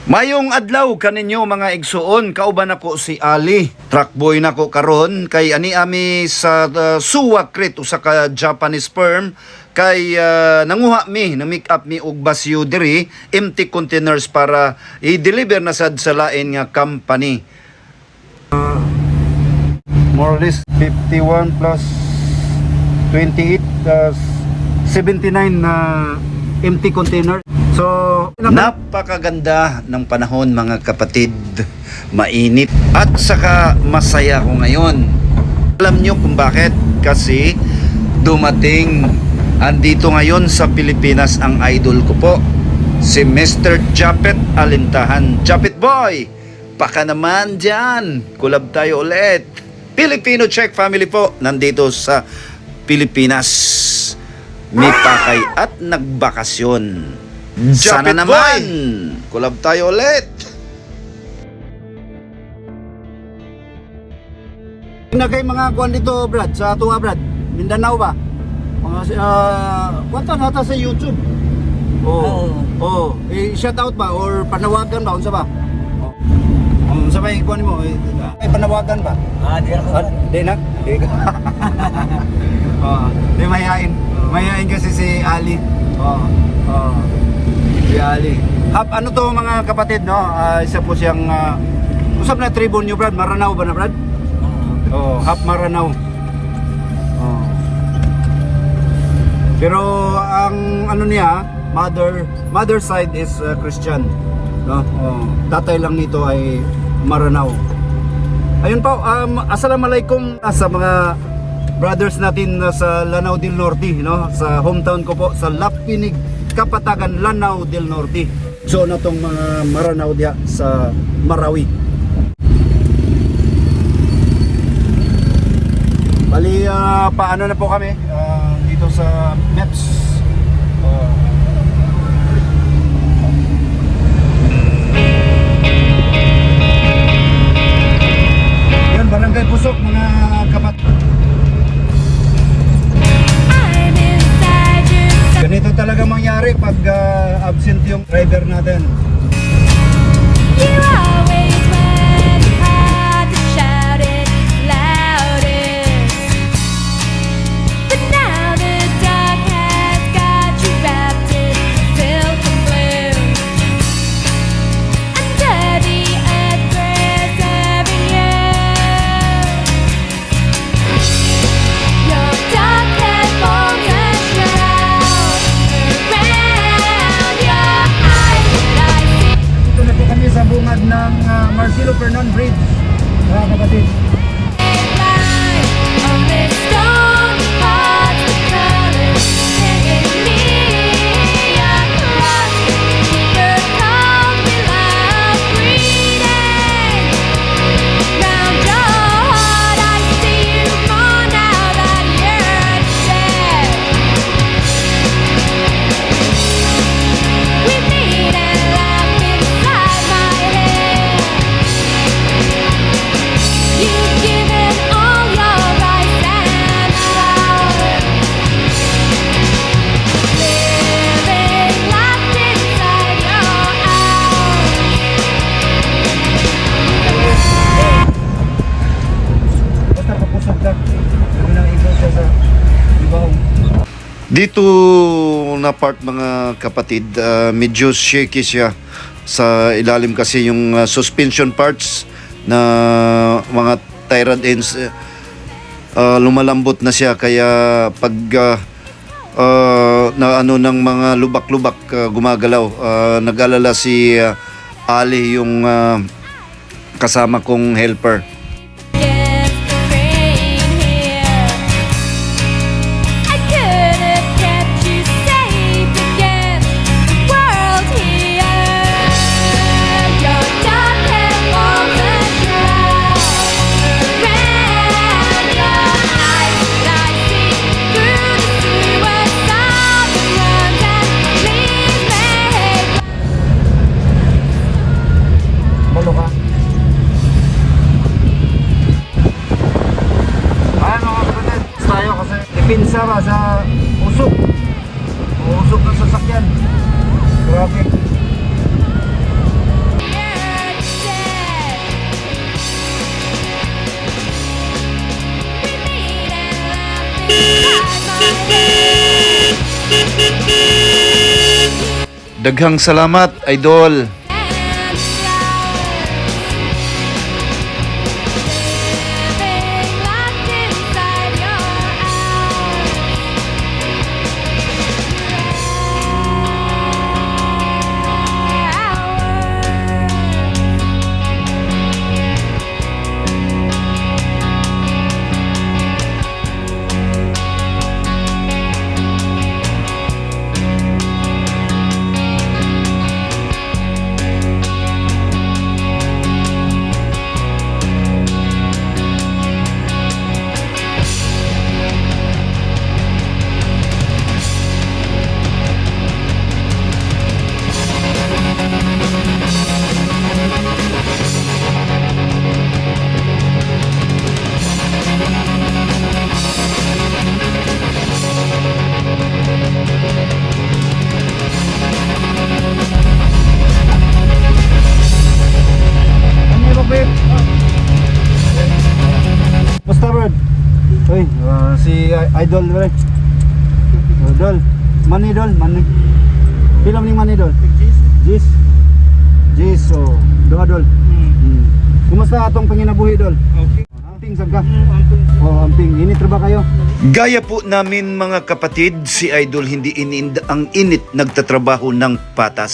Mayong adlaw kaninyo mga igsuon, kauban ako si Ali. Truckboy nako karon kay ani ami sa Suwakrit usa ka Japanese firm kay nanguha mi na make up mi og basyo diri empty containers para i-deliver na sad sa lain nga company. More or less 51 plus 28 79 na empty container. So, napakaganda ng panahon mga kapatid. Mainit at saka masaya ko ngayon. Alam nyo kung bakit? Kasi dumating, andito ngayon sa Pilipinas ang idol ko po, si Mr. Japet Alintahan. Japet Boy, baka naman dyan, collab tayo ulit. Filipino Czech family po, nandito sa Pilipinas. May pakay at nagbakasyon. Sana Japet naman, collab tayo ulit. Na kay mga kuan dito, Brad, sa tuwa, Brad. Mindanao ba? Mga kwanta nata sa YouTube. Shout out ba or panawagan ba unsa ba? Unsa ba kuan mo? Ay panawagan ba? Di ako. Di na. Di ka. Di mayain. Mayain kasi si Ali. Si Ali. Ano to mga kapatid, no? Isa po siyang usap na tribo niyo, Brad. Maranao ba na, Brad? Half Maranao. Pero ang ano niya, mother side is Christian, no? Tatay lang nito ay Maranao. Ayun po, assalamualaikum sa mga brothers natin sa Lanao del Norte, no? Sa hometown ko po sa Lapinig, Kapatagan, Lanao del Norte. So na tong mga Maranao diya sa Marawi. Bali, paano na po kami dito sa MEPS. Yan, Barangay Pusok, mga kapat. Ganito talaga mangyari pag absent yung driver natin. Sa bungad ng Marcelo Fernan Bridge, mga kapatid. Dito na part mga kapatid, medyo shaky siya sa ilalim kasi yung suspension parts na mga tie rod ends lumalambot na siya, kaya pag na ano ng mga lubak-lubak gumagalaw. Nag-alala si Ali, yung kasama kong helper. Daghang salamat, Idol. Basta bro. Uy, si Idol bro. Idol. Mani Idol, mani. Film ni Mani Idol. Jis. Jis, so doha Idol. Kumusta atong panginabuhi Idol? Okay. Amping sab ka? Oh, amping. Init ra ba kayo? Gaya po namin mga kapatid, si Idol hindi iniinda ang init nagtatrabaho ng patas.